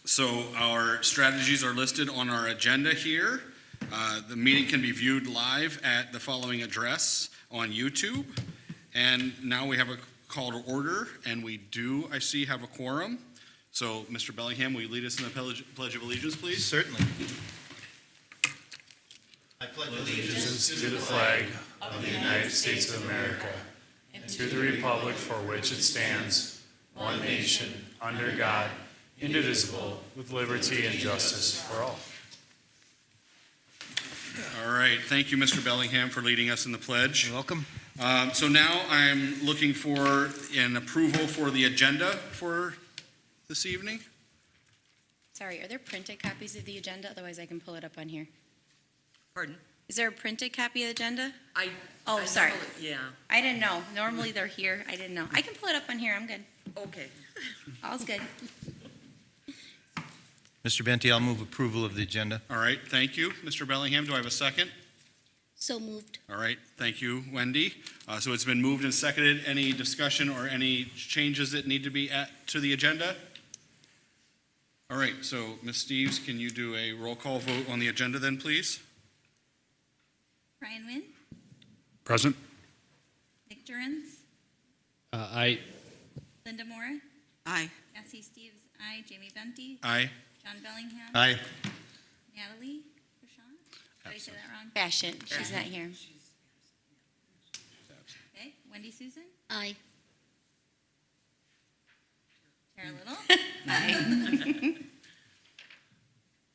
So our strategies are listed on our agenda here. The meeting can be viewed live at the following address on YouTube. And now we have a call to order, and we do, I see, have a quorum. So, Mr. Bellingham, will you lead us in the Pledge of Allegiance, please? Certainly. I pledge allegiance to the flag of the United States of America and to the republic for which it stands, one nation, under God, indivisible, with liberty and justice for all. All right. Thank you, Mr. Bellingham, for leading us in the pledge. You're welcome. So now I'm looking for an approval for the agenda for this evening. Sorry, are there printed copies of the agenda? Otherwise, I can pull it up on here. Pardon? Is there a printed copy of the agenda? Oh, Sorry. Yeah, I didn't know. Normally, they're here. I didn't know. I can pull it up on here. I'm good. okay. All's good. Mr. Benty, I'll move approval of the agenda. All right. Thank you, Mr. Bellingham. Do I have a second? So moved. All right. Thank you, Wendy. So it's been moved and seconded. Any discussion or any changes that need to be to the agenda? All right. So, Ms. Steves, can you do a roll call vote on the agenda then, please? Brian Wynn, Present. Nick Durans, Aye. Linda Moore, Aye. Cassie Steves, aye. Jamie Benty, Aye. John Bellingham, Aye. Natalie Rashawn. Did I say that wrong? Bashan. She's not here. Okay. Wendy Susan. Aye. Tara Little. Aye.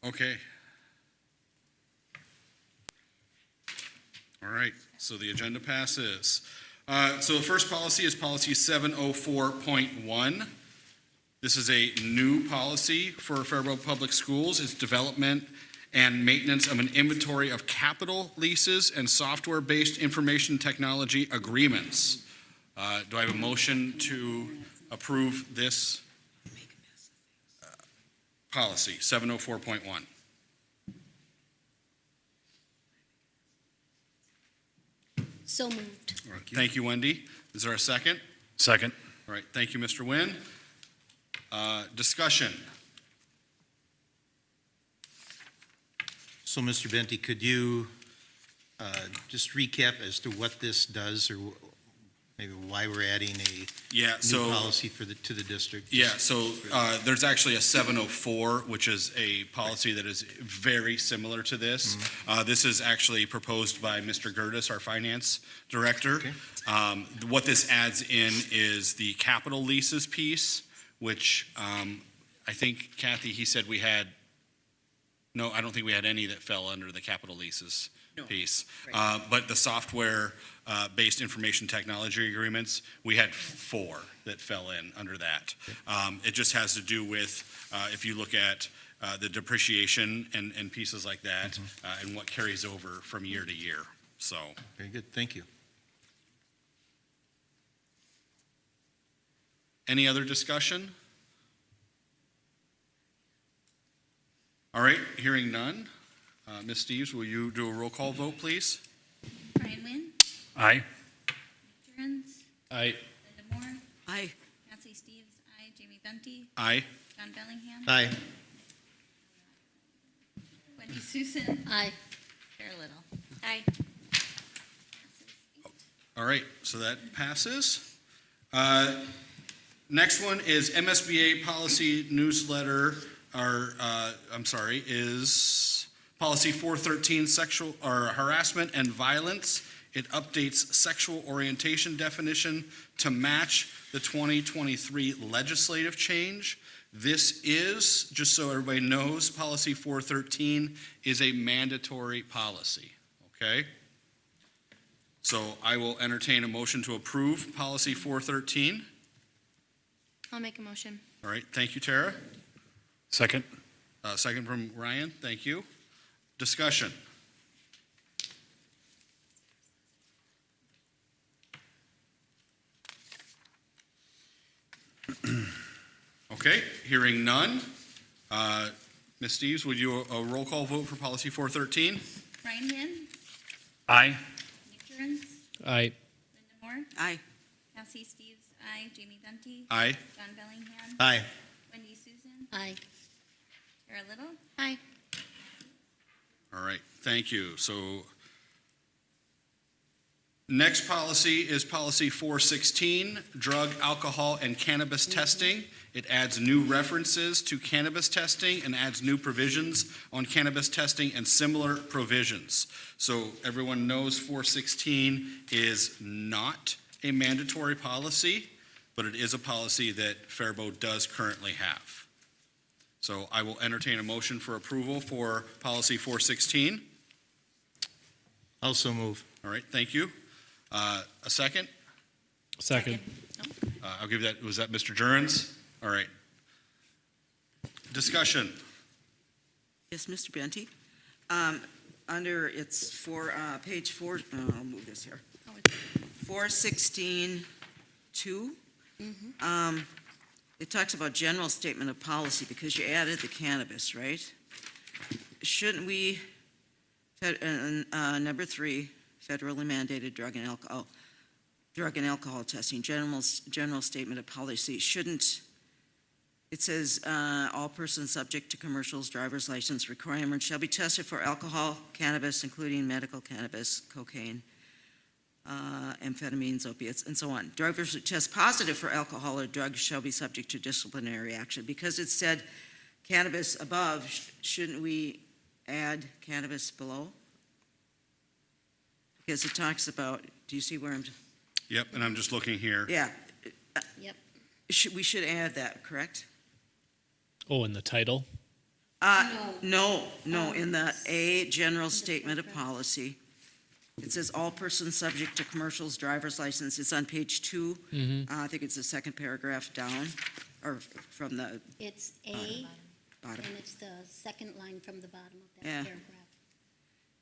Okay. All right, so the agenda passes. So the first policy is policy 704.1. This is a new policy for Faribault Public Schools. It's development and maintenance of an inventory of capital leases and software-based information technology agreements. Do I have a motion to approve this policy, 704.1? So moved. All right, thank you, Wendy. Is there a second? Second. All right, thank you, Mr. Wynn. Discussion. So, Mr. Benty, could you just recap as to what this does, or maybe why we're adding a Yeah, new policy to the district? Yeah, so there's actually a 704, which is a policy that is very similar to this. This is actually proposed by Mr. Gertis, our finance director. Okay. What this adds in is the capital leases piece, which I think, Kathy, he said we had, no, I don't think we had any that fell under the capital leases piece. Right. But the software-based information technology agreements, we had 4 that fell in under that. It just has to do with, if you look at the depreciation and pieces like that, and what carries over from year to year. So, Very good, thank you. any other discussion? All right, hearing none. Ms. Steves, will you do a roll call vote, please? Brian Wynn, Aye. Nick Durans, Aye. Linda Moore, Aye. Cassie Steves, aye. Jamie Benty, Aye. John Bellingham, Aye. Wendy Susan, aye. Tara Little, aye. All right, so that passes. Next one is MSBA policy newsletter, is policy 413, sexual or harassment and violence. It updates sexual orientation definition to match the 2023 legislative change. This is, just so everybody knows, policy 413 is a mandatory policy, okay? So I will entertain a motion to approve policy 413. I'll make a motion. All right, thank you, Tara. Second. Second from Ryan, thank you. Discussion. Okay, hearing none. Ms. Steves, would you a roll call vote for policy 413? Brian Wynn, Aye. Nick Durans, Aye. Linda Moore, Aye. Cassie Steves, aye. Jamie Benty, Aye. John Bellingham, Aye. Wendy Aye. Chair Little? Aye. All right, thank you. So next policy is policy 416, drug, alcohol, and cannabis testing. It adds new references to cannabis testing and adds new provisions on cannabis testing and similar provisions. So everyone knows 416 is not a mandatory policy, but it is a policy that Faribault does currently have. So I will entertain a motion for approval for policy 416. Also move. All right, thank you. A second? Second. I'll give that, was that Mr. Jurens? All right. Discussion. Yes, Mr. Benty. Under, it's for, page 4, I'll move this here. 416-2. It talks about general statement of policy because you added the cannabis, right? Shouldn't we, number 3, federally mandated drug and alcohol testing, general statement of policy, shouldn't, it says, all persons subject to commercials, driver's license requirements shall be tested for alcohol, cannabis, including medical cannabis, cocaine, amphetamines, opiates, and so on. Drivers who test positive for alcohol or drugs shall be subject to disciplinary action. Because it said cannabis above, shouldn't we add cannabis below? Because it talks about, do you see where I'm, Yep, and I'm just looking here. yeah. Yep. We should add that, correct? Oh, in the title? No, in the A, general statement of policy. It says all persons subject to commercials, driver's license. It's on page 2. I think it's the second paragraph down, or from the It's A, bottom. and it's the second line from the bottom of Yeah. that paragraph.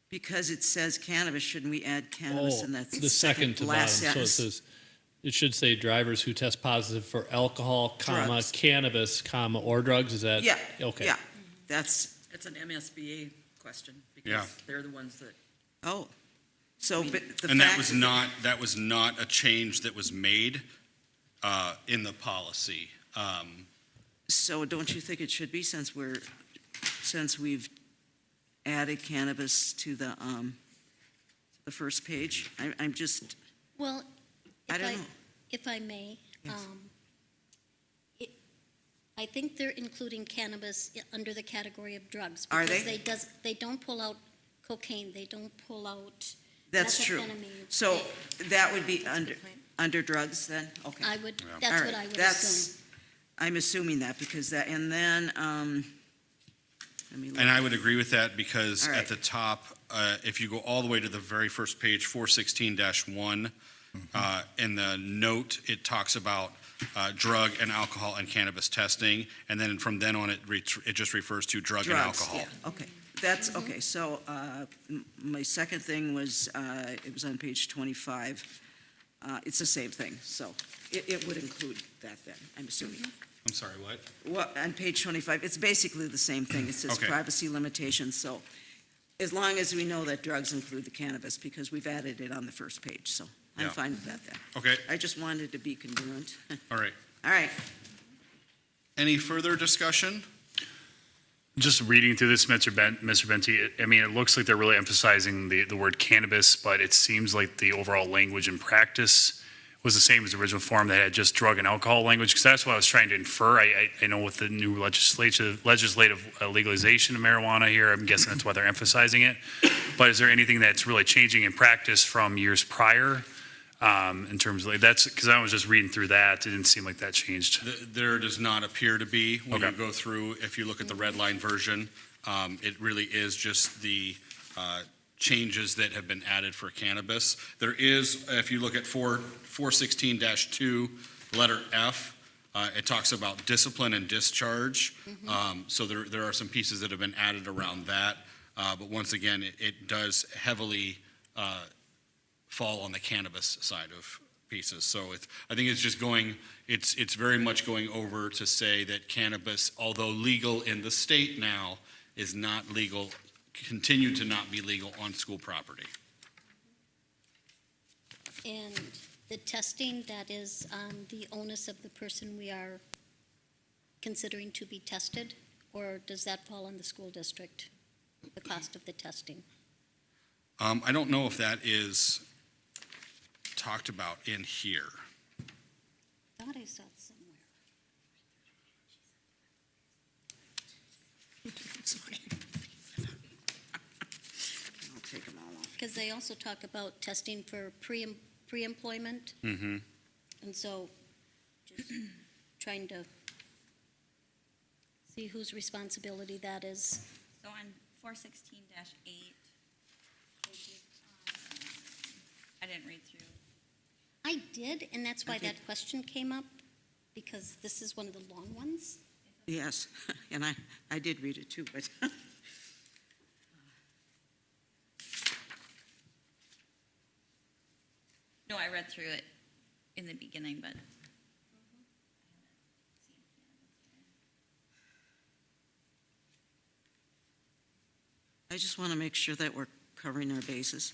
Because it says cannabis, shouldn't we add cannabis? Oh, And that's the second to bottom, last so it sentence. says, it should say drivers who test positive for alcohol, comma, Drugs. cannabis, comma, or drugs, is that? Yeah, Okay. yeah, that's, It's an MSBA question Yeah. because they're the ones that, oh. So, but the And that fact, was not a change that was made in the policy. so don't you think it should be since we've added cannabis to the first page? I'm just, Well, I don't know. if I may, Yes. I think they're including cannabis under the category of drugs. Are they? Because they don't pull out cocaine, they don't pull out That's true. methamphetamine. So that would be under drugs then? Okay. I would, Yeah. All that's right, what I would that's- assume. I'm assuming that because that, and then, let me look. And I would agree with that because All at right. the top, if you go all the way to the very first page, 416-1, in the note, it talks about drug and alcohol and cannabis testing, and then from then on, it just refers to drug and Drugs, alcohol. yeah, okay. That's, okay, so my second thing was, it was on page 25. It's the same thing, so it would include that then, I'm assuming. I'm sorry, what? Well, on page 25, it's basically the same thing. It says Okay. privacy limitations, so as long as we know that drugs include the cannabis, because we've added it on the first page, so I'm Yeah. fine with that then. Okay, I just wanted to be congruent. all right. All right, Any further discussion? Just reading through this, Mr. Benty, I mean, it looks like they're really emphasizing the word cannabis, but it seems like the overall language and practice was the same as the original form that had just drug and alcohol language, because that's what I was trying to infer. I know with the new legislative legalization of marijuana here, I'm guessing that's why they're emphasizing it. But is there anything that's really changing in practice from years prior in terms of, that's, because I was just reading through that, it didn't seem like that changed. There does not appear to be. When you Okay. go through, if you look at the red line version, it really is just the changes that have been added for cannabis. There is, if you look at 416-2, letter F, it talks about discipline and discharge. So there are some pieces that have been added around that. But once again, it does heavily fall on the cannabis side of pieces. So I think it's just going, it's very much going over to say that cannabis, although legal in the state now, is not legal, continue to not be legal on school property. And the testing, that is the onus of the person we are considering to be tested? Or does that fall on the school district, the cost of the testing? I don't know if that is talked about in here. Thought I saw it somewhere. I'll take them all off. Because they also talk about testing for pre-employment, Mm-hmm. and so just trying to see whose responsibility that is. So on 416-8, I didn't read through. I did, and that's why Okay. that question came up, because this is one of the long ones. Yes, and I did read it too, but No, I read through it in the beginning, but. I just want to make sure that we're covering our bases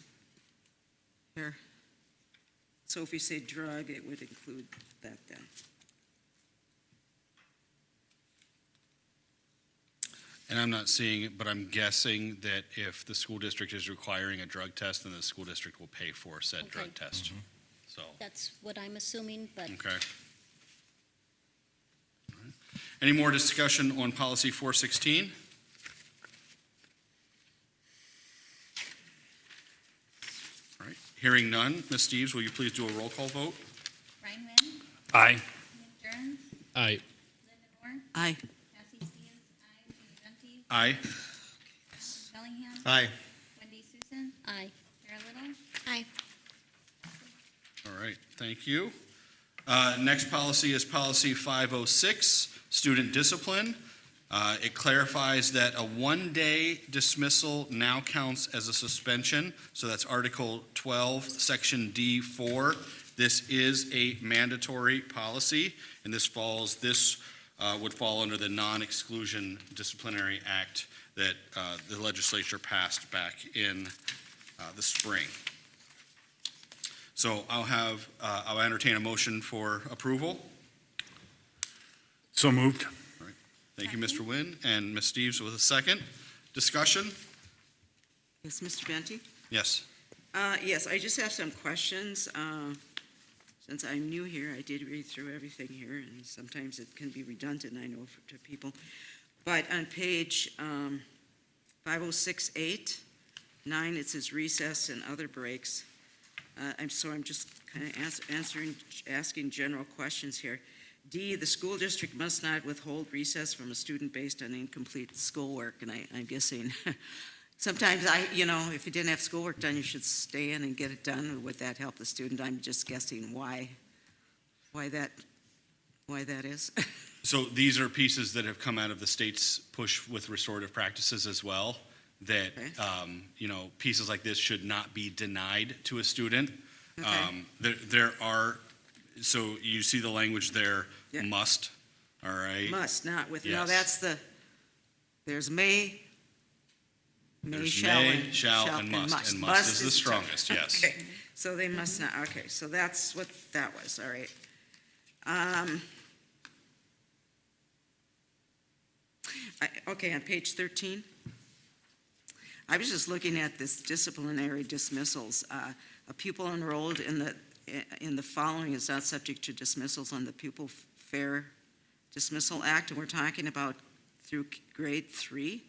here. So if we say drug, it would include that then. And I'm not seeing it, but I'm guessing that if the school district is requiring a drug test, then the school district will pay for said drug Okay. test. So, That's what I'm assuming, but okay. All right. Any more discussion on policy 416? All right, hearing none. Ms. Steves, will you please do a roll call vote? Ryan Wynn, Aye. Nick Jones, Aye. Linda Moore, Aye. Cassie Steves, aye, Jamie Benti, Aye. Bellingham, Aye. Wendy Susan, aye. Tara Little, Aye. All right, thank you. Next policy is policy 506, student discipline. It clarifies that a one-day dismissal now counts as a suspension. So that's Article 12, Section D4. This is a mandatory policy, and this would fall under the Non-Exclusion Disciplinary Act that the legislature passed back in the spring. So I'll entertain a motion for approval. So moved. Thank you, Mr. Nguyen, and Ms. Steves with a second. Discussion? Yes, Mr. Benti? Yes. Yes, I just have some questions. Since I'm new here, I did read through everything here, and sometimes it can be redundant, I know, to people. But on page 506.8, 9, it says recess and other breaks. I'm just kind of asking general questions here. D, the school district must not withhold recess from a student based on incomplete schoolwork, and I'm guessing sometimes if you didn't have schoolwork done, you should stay in and get it done. Would that help the student? I'm just guessing why that is. So these are pieces that have come out of the state's push with restorative practices as well, that, Okay. pieces like this should not be denied to a student. Okay. There are, so you see the language there, Yeah. must, all right? Must, not with, no, Yes. that's there's may, There's shall, may, and shall, and must, and must is the tough. strongest, yes. Okay, so they must not, okay, so that's what that was, all right. Okay, on page 13, I was just looking at this disciplinary dismissals. A pupil enrolled in the following is not subject to dismissals on the Pupil Fair Dismissal Act, and we're talking about through grade 3.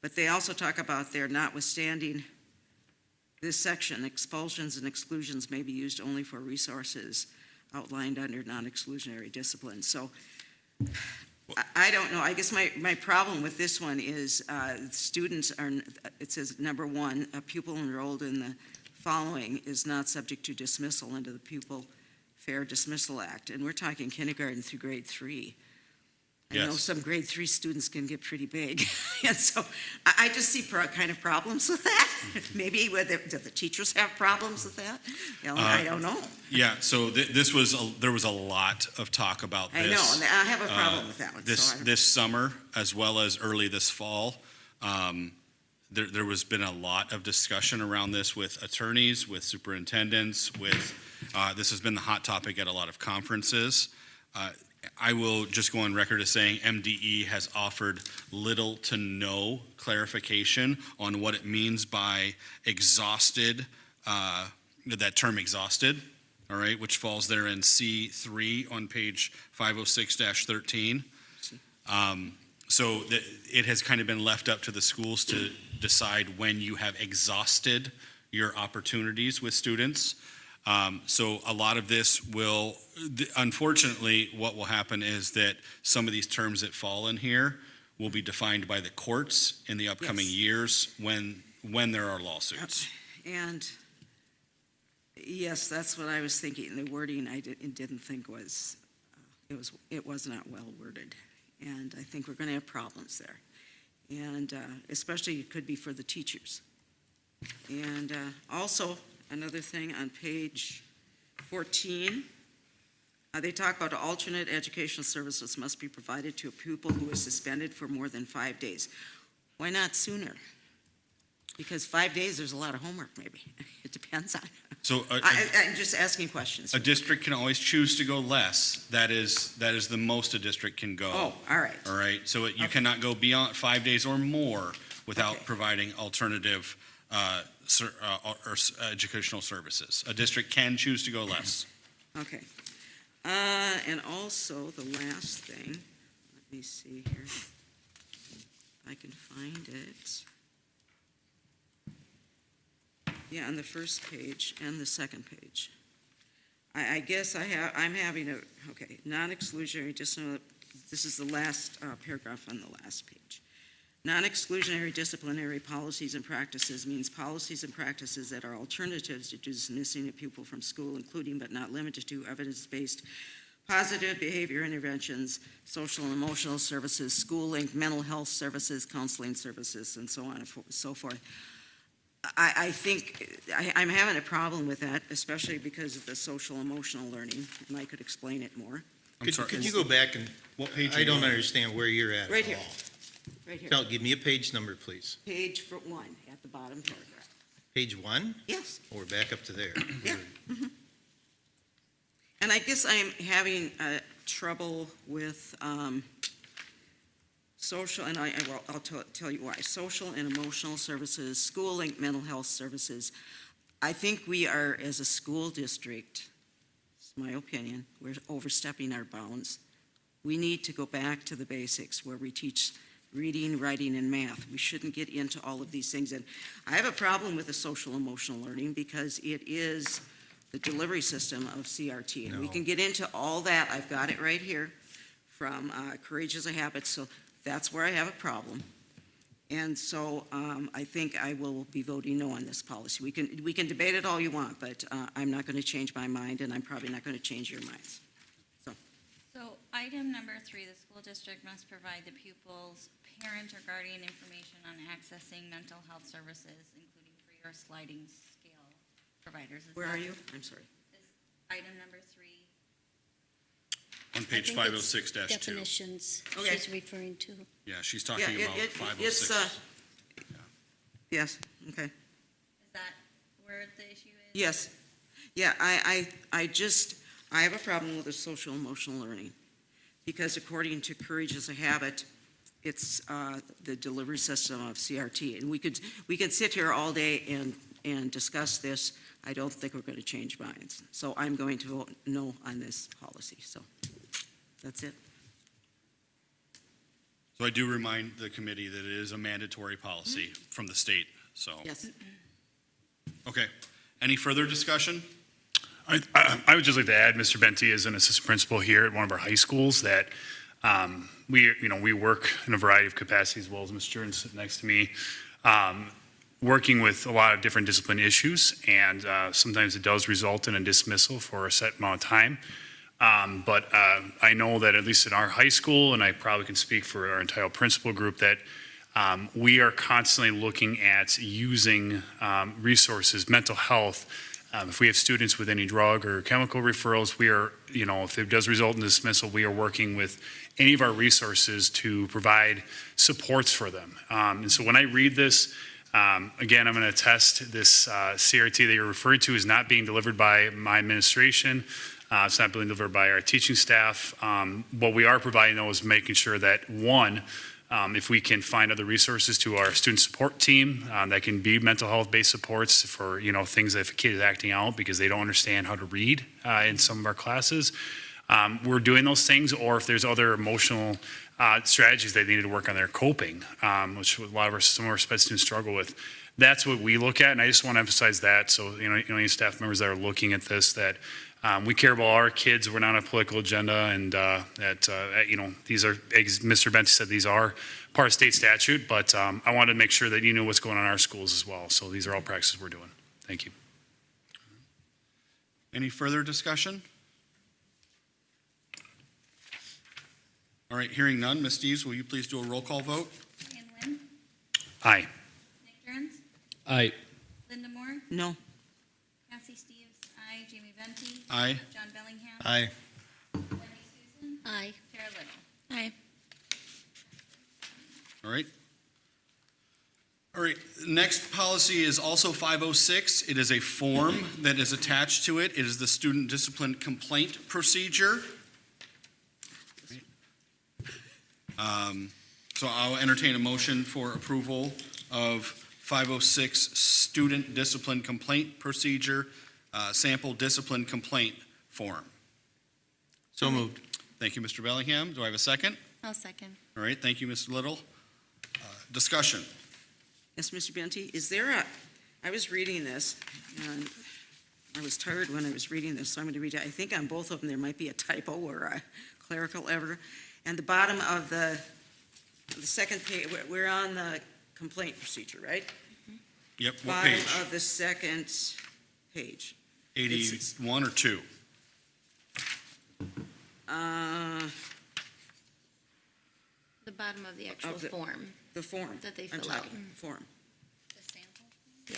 But they also talk about there notwithstanding this section, expulsions and exclusions may be used only for resources outlined under non-exclusionary discipline. So I don't know. I guess my problem with this one is students are, it says number 1, a pupil enrolled in the following is not subject to dismissal under the Pupil Fair Dismissal Act. And we're talking kindergarten through grade 3. I know Yes. some grade 3 students can get pretty big. And so I just see kind of problems with that. Maybe do the teachers have problems with that? I don't know. Yeah, so there was a lot of talk about this. I know, and I have a problem with that one. This summer, as well as early this fall. There was been a lot of discussion around this with attorneys, with superintendents, this has been the hot topic at a lot of conferences. I will just go on record as saying MDE has offered little to no clarification on what it means by exhausted, that term exhausted, all right, which falls there in C3 on page 506-13. So it has kind of been left up to the schools to decide when you have exhausted your opportunities with students. So a lot of this will, unfortunately, what will happen is that some of these terms that fall in here will be defined by the courts in the upcoming Yes. years when there are lawsuits. And, yes, that's what I was thinking. The wording I didn't think was, it was not well worded. And I think we're going to have problems there. And especially it could be for the teachers. And also, another thing on page 14, they talk about alternate educational services must be provided to a pupil who is suspended for more than 5 days. Why not sooner? Because 5 days, there's a lot of homework, maybe. It depends on. So I'm just asking questions. a district can always choose to go less. That is the most a district can go. Oh, all right. All right, so you Okay. cannot go beyond 5 days or more without Okay. providing alternative educational services. A district can choose to go less. Okay. And also, the last thing, let me see here. If I can find it. Yeah, on the first page and the second page. I guess I'm having okay, non-exclusionary, this is the last paragraph on the last page. Non-exclusionary disciplinary policies and practices means policies and practices that are alternatives to dismissing a pupil from school, including but not limited to evidence-based positive behavior interventions, social and emotional services, schooling, mental health services, counseling services, and so on and so forth. I think I'm having a problem with that, especially because of the social emotional learning, and I could explain it more. I'm sorry. Could you go back and, What page? I are you don't on? understand where you're at Right at here. all. Right here, Give me a page number, please. page 1, at the bottom paragraph. Page 1, Yes, or we're back up to there? yeah. And I guess I'm having trouble with social, and I'll tell you why. Social and emotional services, schooling, mental health services. I think we are, as a school district, it's my opinion, we're overstepping our bounds. We need to go back to the basics where we teach reading, writing, and math. We shouldn't get into all of these things. And I have a problem with the social emotional learning because it is the delivery system of CRT. And we No. can get into all that. I've got it right here from Courage is a Habit. So that's where I have a problem. And so I think I will be voting no on this policy. We can debate it all you want, but I'm not going to change my mind, and I'm probably not going to change your minds. So item number 3, the school district must provide the pupil's parent or guardian information on accessing mental health services, including free or sliding scale providers. Is Where that- are you? I'm sorry. is Item number 3. On I page think it's 506-2. definitions Okay. she's referring to. Yeah, she's Yeah, talking it- about it- 506. it's, Yes, okay. Is that where the issue is? Yes. Yeah, I have a problem with the social emotional learning because according to Courage is a Habit, it's the delivery system of CRT. And we could sit here all day and discuss this. I don't think we're going to change minds. So I'm going to vote no on this policy. So that's it. So I do remind the committee that it is a mandatory policy from the state, so. Yes. Okay. Any further discussion? I would just like to add, Mr. Benty is an assistant principal here at one of our high schools that we work in a variety of capacities, as well as Mr. Jordan sitting next to me, working with a lot of different discipline issues, and sometimes it does result in a dismissal for a set amount of time. But I know that at least in our high school, and I probably can speak for our entire principal group, that we are constantly looking at using resources, mental health. If we have students with any drug or chemical referrals, we are, if it does result in dismissal, we are working with any of our resources to provide supports for them. And so when I read this, again, I'm going to attest this CRT that you're referring to is not being delivered by my administration. It's not being delivered by our teaching staff. What we are providing, though, is making sure that, one, if we can find other resources to our student support team that can be mental health-based supports for, things that if a kid is acting out because they don't understand how to read in some of our classes, we're doing those things, or if there's other emotional strategies they need to work on their coping, which some of our sped students struggle with. That's what we look at, and I just want to emphasize that. So, any staff members that are looking at this, that we care about our kids. We're not on a political agenda, and these are, as Mr. Benty said, these are part of state statute, but I wanted to make sure that you knew what's going on in our schools as well. So these are all practices we're doing. Thank you. Any further discussion? All right, hearing none. Ms. Steves, will you please do a roll call vote? Ian Wynn, Aye. Nick Jones, Aye. Linda Moore, No. Cassie Steves, aye. Jamie Venti, Aye. John Bellingham, Aye. Wendy Susan, Aye. Tara Little. Aye. All right. All right, next policy is also 506. It is a form that is attached to it. It is the student discipline complaint procedure. So I'll entertain a motion for approval of 506 student discipline complaint procedure, sample discipline complaint form. So moved. Thank you, Mr. Bellingham. Do I have a second? I'll second. All right, thank you, Mr. Little. Discussion. Yes, Mr. Benty, I was reading this, and I was tired when I was reading this, so I'm going to read it. I think on both of them, there might be a typo or a clerical error. And the bottom of the second page, we're on the complaint procedure, right? Yep, what Bottom page? of the second page. 81 or 2? The bottom of the actual Of the- form The form. that they I'm fill out. talking, Form. The sample? Yeah.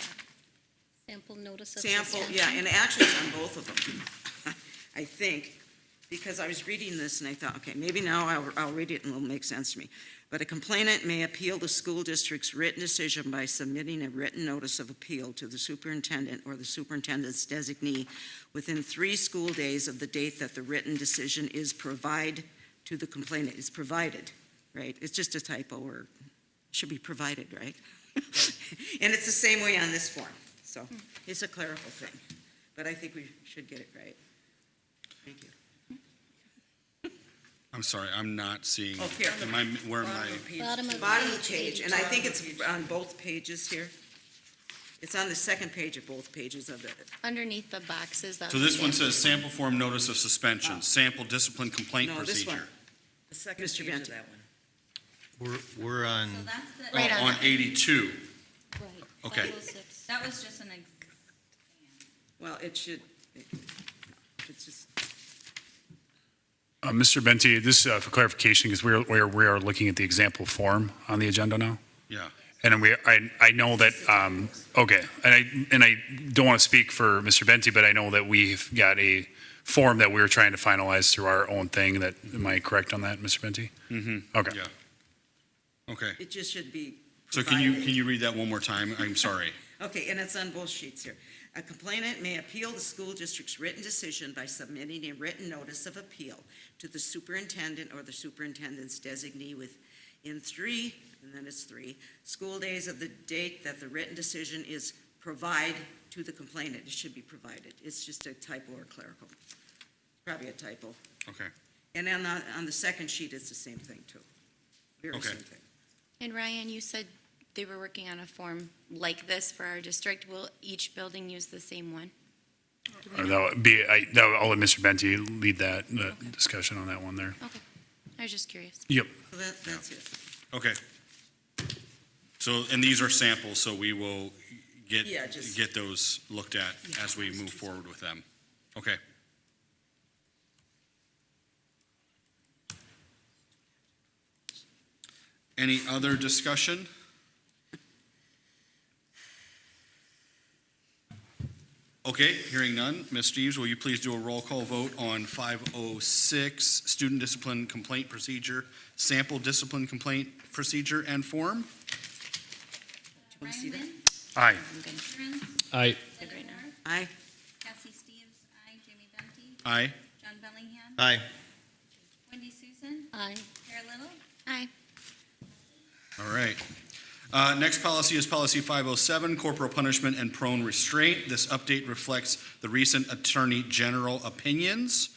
Sample notice of Sample, suspension? yeah, and actually it's on both of them, I think, because I was reading this and I thought, okay, maybe now I'll read it and it'll make sense to me. But a complainant may appeal the school district's written decision by submitting a written notice of appeal to the superintendent or the superintendent's designee within 3 school days of the date that the written decision is provided to the complainant. It's provided, right? It's just a typo, or should be provided, right? And it's the same way on this form. So it's a clerical thing, but I think we should get it right. Thank you. I'm sorry, I'm not seeing. Oh, here. Where am I? Bottom of Bottom of page the page, 82. and I think it's on both pages here. It's on the second page of both pages of it. Underneath the boxes. So this one says sample form notice of suspension, sample discipline complaint No, this one. procedure. The second Mr. page of Benton. that one. We're on, So that's the, Right Oh, on on 82. Right. Okay. 506. that was just an example. Well, it's just, Mr. Benty, this for clarification, because we are looking at the example form on the agenda now. Yeah. And then I know that, okay, and I don't want to speak for Mr. Benty, but I know that we've got a form that we're trying to finalize through our own thing. Am I correct on that, Mr. Benty? Mm-hmm. Okay. Yeah. Okay. it just should be So provided. can you read that one more time? I'm sorry. Okay, and it's on both sheets here. A complainant may appeal the school district's written decision by submitting a written notice of appeal to the superintendent or the superintendent's designee within 3, and then it's 3, school days of the date that the written decision is provided to the complainant. It should be provided. It's just a typo or clerical. Probably a typo. Okay. And then on the second sheet, it's the same thing, too. Very Okay. same thing. And Ryan, you said they were working on a form like this for our district. Will each building use the same one? Or I'll let Mr. Benty lead that discussion on that one there. Okay. I was just curious. Yep. So that's it. Okay. So, and these are samples, so we will Yeah, just- get those looked at Yeah. as we move forward with them. Okay. Any other discussion? Okay, hearing none. Ms. Steves, will you please do a roll call vote on 506, student discipline complaint procedure, sample discipline complaint procedure and form? wanna see Ryan that? Wynn, Aye. I'm good. Jones, Aye. Good right now. Aye. Cassie Steves, aye. Jamie Venti, Aye. Bellingham. Aye. Wendy Susan. Aye. Tara Little. Aye. All right. Next policy is policy 507, corporal punishment and prone restraint. This update reflects the recent Attorney General opinions.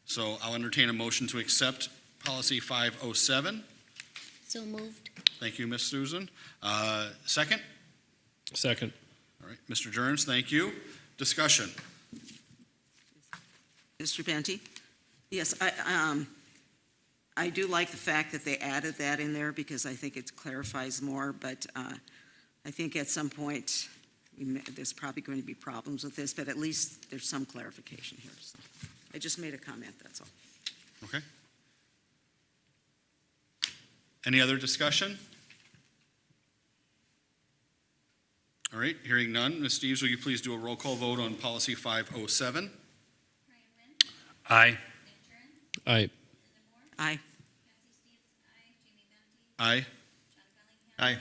So I'll entertain a motion to accept policy 507. So moved. Thank you, Ms. Susan. Second? Second. All right, Mr. Jerns, thank you. Discussion. Mr. Benty? Yes, I do like the fact that they added that in there because I think it clarifies more, but I think at some point, there's probably going to be problems with this, but at least there's some clarification here. So I just made a comment, that's all. Okay. Any other discussion? All right, hearing none. Ms. Steves, will you please do a roll call vote on policy 507? Ryan Wynn. Aye. Nick Curran. Aye. Linda Moore. Aye. Patsy Steves. Aye. Jamie Benty. Aye. John Bellingham. Aye.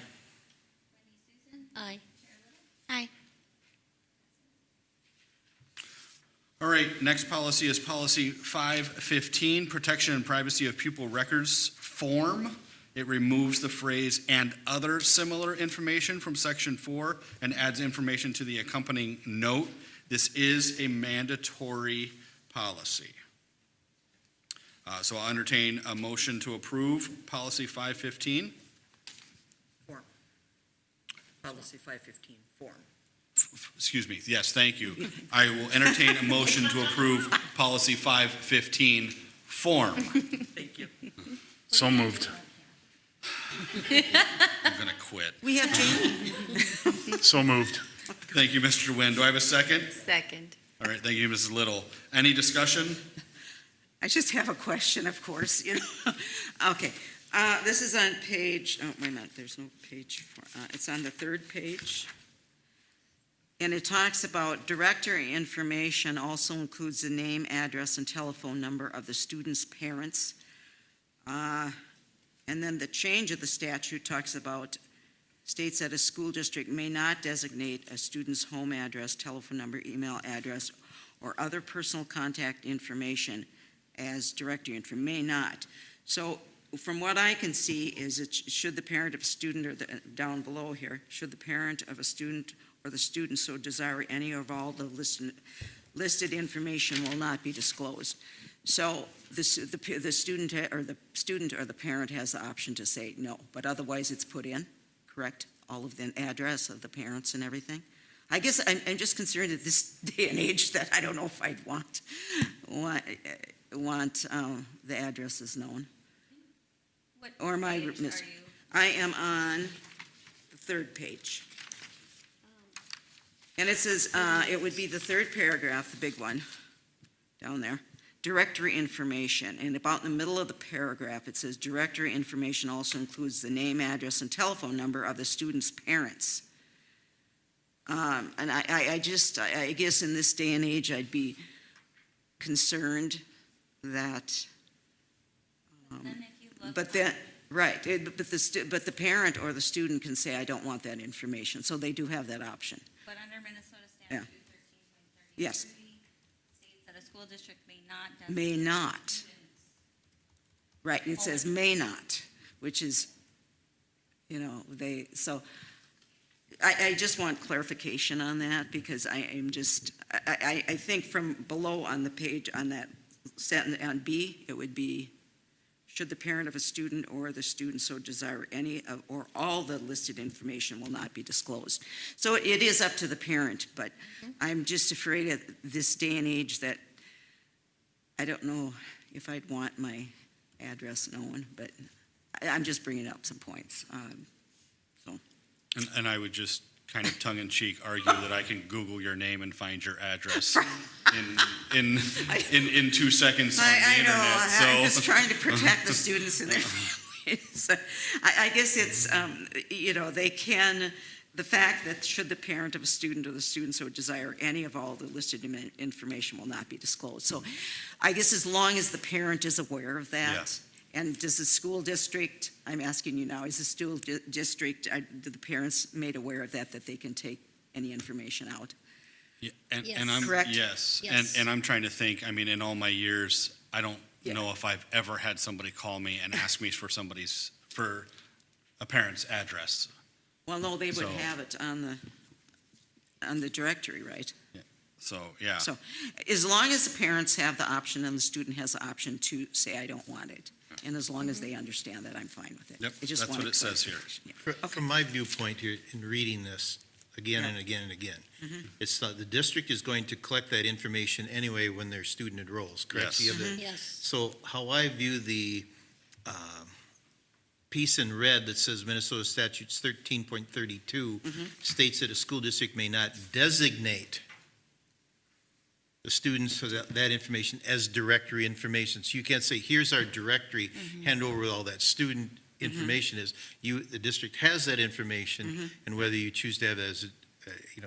Wendy Susan. Aye. Tara Little. Aye. All right, next policy is policy 515, protection and privacy of pupil records form. It removes the phrase "and other similar information" from section 4 and adds information to the accompanying note. This is a mandatory policy. So I'll entertain a motion to approve policy 515. Form. Policy 515, form. Excuse me, yes, thank you. I will entertain a motion to approve policy 515 form. Thank you. So moved. I'm going to quit. We have Jamie. So moved. Thank you, Mr. Nguyen. Do I have a second? Second. All right, thank you, Mrs. Little. Any discussion? I just have a question, of course, you know. Okay, this is on page, oh, wait a minute, there's no page, it's on the third page. And it talks about directory information also includes the name, address, and telephone number of the student's parents. And then the change of the statute talks about, states that a school district may not designate a student's home address, telephone number, email address, or other personal contact information as directory info, may not. So from what I can see is it should the parent of a student, or down below here, should the parent of a student or the student so desire, any or all the listed information will not be disclosed. So the student or the parent has the option to say no, but otherwise it's put in, correct? All of the address of the parents and everything. I guess I'm just concerned at this day and age that I don't know if I'd want the addresses known. What Or am I page miss- are you? I am on the third page. And it says, it would be the third paragraph, the big one, down there. Directory information, and about in the middle of the paragraph, it says directory information also includes the name, address, and telephone number of the student's parents. And I guess in this day and age, I'd be concerned that, Then if you look. but then, right, but the parent or the student can say, I don't want that information, so they do have that option. But under Minnesota Yeah. statute 13.30. Yes. States that a school district may not. May designate not. students. Right, it says may not, which is, so I just want clarification on that because I am just, I think from below on the page, on that sentence, on B, it would be, should the parent of a student or the student so desire, any of, or all the listed information will not be disclosed. So it is up to the parent, but I'm just afraid at this day and age that I don't know if I'd want my address known, but I'm just bringing up some points. And I would just kind of tongue-in-cheek argue that I can Google your name and find your address in 2 seconds on the I internet. know, I'm So just trying to protect the students and their families. I guess it's, they can, the fact that should the parent of a student or the student so desire, any of all the listed information will not be disclosed. So I guess as long as the parent is aware of that. Yes. And does the school district, I'm asking you now, is the school district, do the parents made aware of that they can take any information out? Yeah, and Yes. I'm Correct? yes, Yes. and I'm trying to think. I mean, in all my years, I don't Yeah. know if I've ever had somebody call me and ask me for for a parent's address. Well, no, they would So- have it on the directory, right? So, yeah. So as long as the parents have the option and the student has the option to say, I don't want it, and as long as they understand that, I'm fine with it. Yep, I just that's what wanted it says here. clarification. Yeah. From my viewpoint here, in reading this again and again and again, it's the district is going to collect that information anyway when their student enrolls, correct? Yes. You have the- Yes. So how I view the piece in red that says Minnesota statutes 13.32 states that a school district may not designate the students for that information as directory information. So you can't say, here's our directory, hand over all that student information is. The district has that information, and whether you choose to have it as,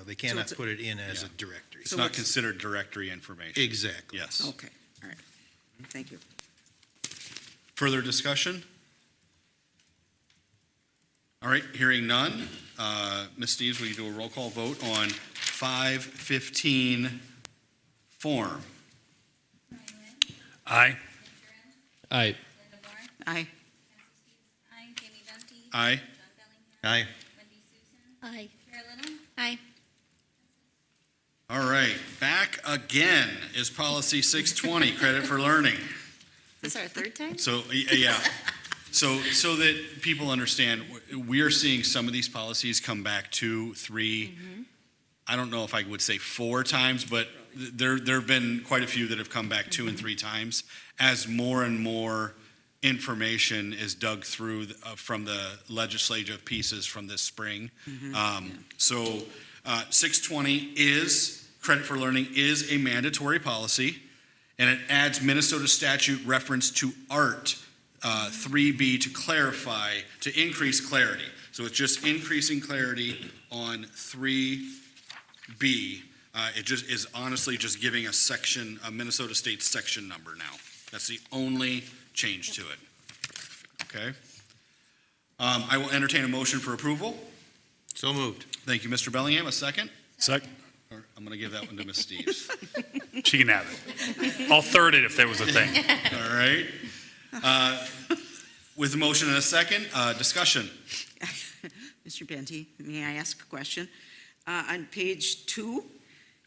they cannot it's a- put it in as a Yeah. directory. It's not considered directory information. Exactly. Yes. Okay, all right. Thank you. Further discussion? All right, hearing none. Ms. Steves, will you do a roll call vote on 515 form? Aye. Aye. Linda Moore, Aye. aye. Jamie Dunty. Aye. John Bellingham. Aye. Wendy Susan. Aye. Kara Little. Aye. All right, back again is policy 620, credit for learning. Is this our third time? So, yeah. So that people understand, we are seeing some of these policies come back 2, 3, I don't know if I would say 4 times, but there have been quite a few that have come back 2 and 3 times as more and more information is dug through from the legislative pieces from this spring. So 620 credit for learning is a mandatory policy, and it adds Minnesota statute reference to art 3B to clarify, to increase clarity. So it's just increasing clarity on 3B. It just is honestly just giving a Minnesota State section number now. That's the only change to it. Okay? I will entertain a motion for approval. So moved. Thank you, Mr. Bellingham. A second? Second. Or I'm going to give that one to Ms. Steves. She can have it. I'll third it if there was a thing. All right. With a motion and a second, discussion. Mr. Benty, may I ask a question? On page 2,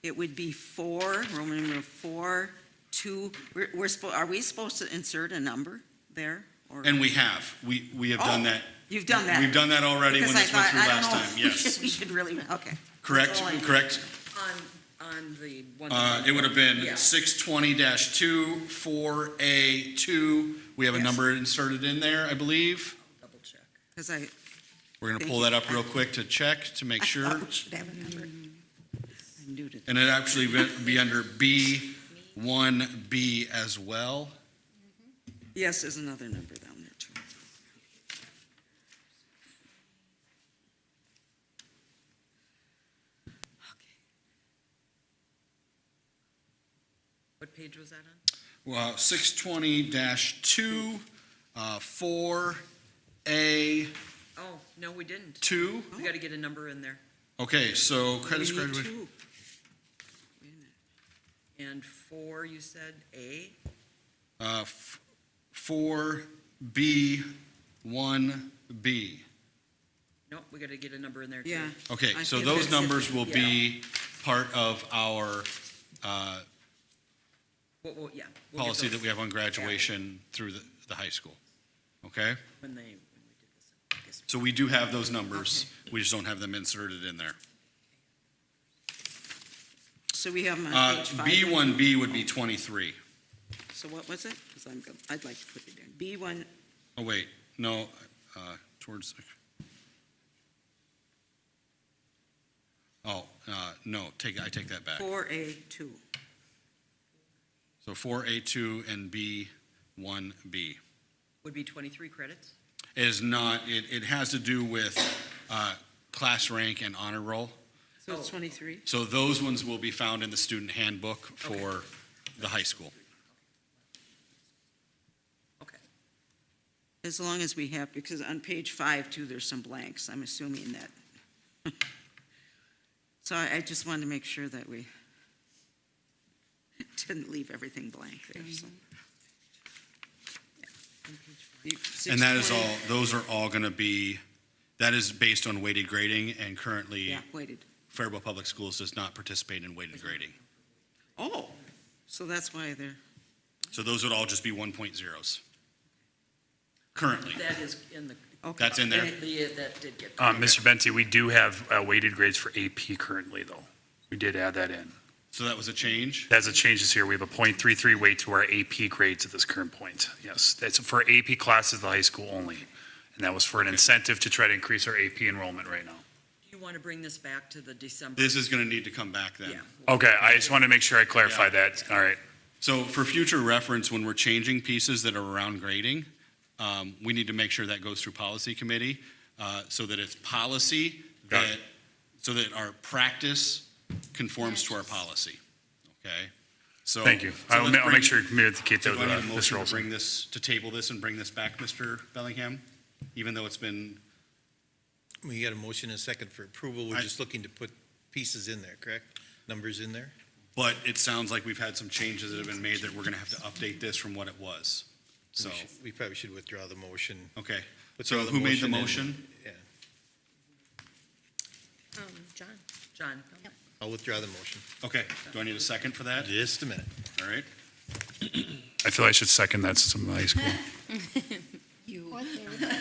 it would be 4, Roman numeral 4, 2. Are we supposed to insert a number there? Or- And we have. We have done Oh, that. You've done that? We've done that already when Because this went through I don't last know. time. Yes. We should really, okay. Correct, That's all I- correct. On the one. It would have been Yeah. 620-2, 4A2. We have a Yes. number inserted in there, I believe. Double check. Because I We're going to Thank pull you. that up real quick to check, to make thought sure. we should have a number. I'm new to And it actually be under B1B as well. Yes, there's another number down there too. Okay. What page was that on? Well, 620-2, 4A2. Oh, no, we didn't. We got to get a number in there. Okay, so credit We need card. 2. Wait a minute. And 4, you said A? 4B, 1B. Nope, we got to get a number in there too. Yeah. Okay, I so think those that's it. numbers will Yeah. be part of our Well, yeah. we'll get policy those that we have on graduation through the high school. Okay? when we did this. I guess. So we do have those numbers, we just don't have them inserted in there. So we have them on page 5. B1B would be 23. So what was it? Because I'd like to put it in. B1, Oh, wait, no, towards, no, I take that back. 4A2. So 4A2 and B1B. Would be 23 credits? It is not, it has to do with class rank and honor roll. So it's 23? So those ones will be found in the student handbook for the high school. Okay. As long as we have, because on page 5 too, there's some blanks. I'm assuming that. So I just wanted to make sure that we didn't leave everything blank there. So. And that is all, those are all going to be, that is based on weighted grading, and currently Yeah, weighted. Faribault Public Schools does not participate in weighted grading. Oh, so that's why they're, So those would all just be 1.0s. Currently. That is in the. okay. That's in there? That did get. Mr. Benty, we do have weighted grades for AP currently, though. We did add that in. So that was a change? That's a change this year. We have a .33 weight to our AP grades at this current point. Yes, that's for AP classes, the high school only. And that was for an incentive to try to increase our AP enrollment right now. Do you want to bring this back to the December? This is going to need to come back then. Yeah. Okay, I just want to make sure I clarify Yeah. that. All right. So for future reference, when we're changing pieces that are around grading, we need to make sure that goes through policy committee, so that it's policy Got that, so that our practice conforms to our policy, okay? So. Thank you. so I'll let's I'll bring- make sure to communicate that Do with I need a Mr. motion to Olson. bring this, to table this and bring this back, Mr. Bellingham? Even though it's been, We got a motion and a second for approval. We're I- just looking to put pieces in there, correct? Numbers in there? but it sounds like we've had some changes that have been made that we're gonna have to update this from what it was. So, We probably should withdraw the motion. okay. Withdraw So the who made the and- motion? Yeah, John. John? I'll withdraw the motion. Okay, do I need a second for that? Just a minute. All right. I feel I should second that since I'm in high school. You. Or third.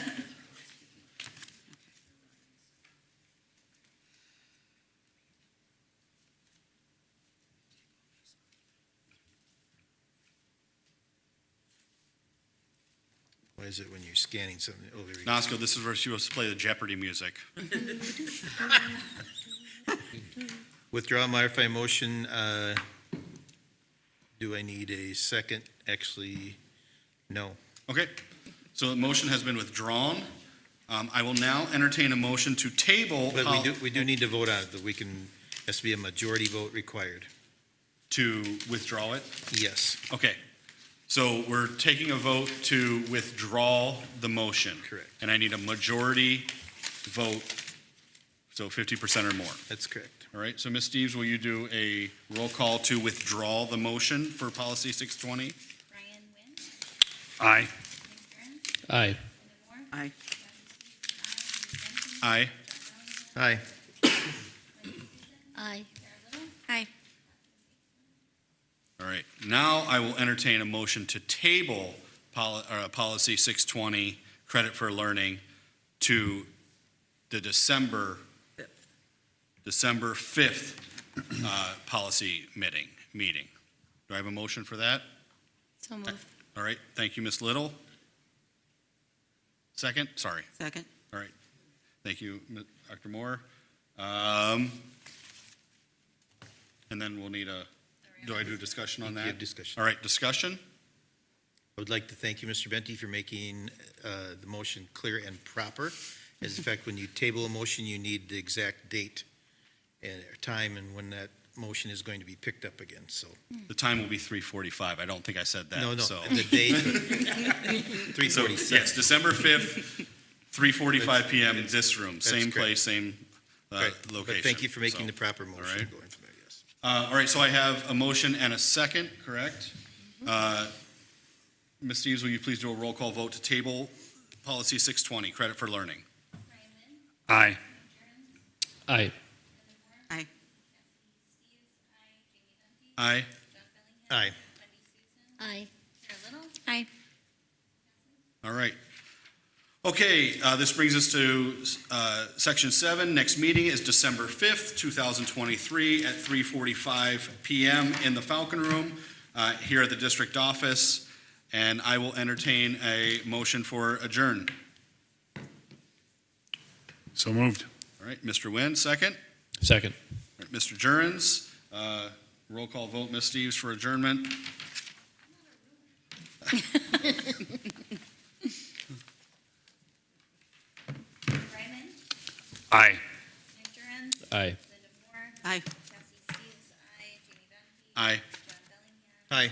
Why is it when you're scanning something? Oh, there we go. Nasco, this is where she was to play the Jeopardy music. Withdraw, modify motion. Do I need a second? Actually, no. Okay, so the motion has been withdrawn. I will now entertain a motion to table. But we do need to vote on it, that we can, has to be a majority vote required. To withdraw it? Yes, Okay, so we're taking a vote to withdraw the motion. Correct. And I need a majority vote, so 50% or more. that's correct. All right, so Ms. Steves, will you do a roll call to withdraw the motion for policy 620? Brian Wynn, Aye. Nick Jones, Aye. Linda Moore, Aye. Aye. Aye. Aye. Aye. All right, now I will entertain a motion to table policy 620, credit for learning, to the December 5th policy meeting. Do I have a motion for that? So moved. All right, thank you, Ms. Little. Second, sorry. Second? All right, thank you, Dr. Moore. And then we'll need do I do discussion on You have that? discussion. All right, discussion? I would like to thank you, Mr. Benty, for making the motion clear and proper. As in fact, when you table a motion, you need the exact date and time and when that motion is going to be picked up again, so. The time will be 3:45. I don't think I said that. No, so. the date, So, 3:47. yes, December 5th, 3:45 PM in this room, same correct. place, same Right, location. But thank you for making the So, proper right. motion going from there, yes. all right, so I have a motion and a second, correct? Ms. Steves, will you please do a roll call vote to table policy 620, credit for learning? Brian Wynn, Aye. Aye. Aye. Steves, aye, Jamie Dumpy, Aye. John Bellingham, Aye. Wendy Susan, Aye. Sarah Little, Aye. All right. Okay, this brings us to Section 7. Next meeting is December 5th, 2023 at 3:45 PM in the Falcon Room here at the district office. And I will entertain a motion for adjourn. So moved. All right, Mr. Nguyen, second. Second. All right, Mr. Jurens, roll call vote, Ms. Steves, for adjournment. Brian Wynn, Aye. Nick Jones, Aye. Linda Moore, Aye. Cassie Steves, aye, Jamie Dumpy, Aye. John Bellingham, Aye.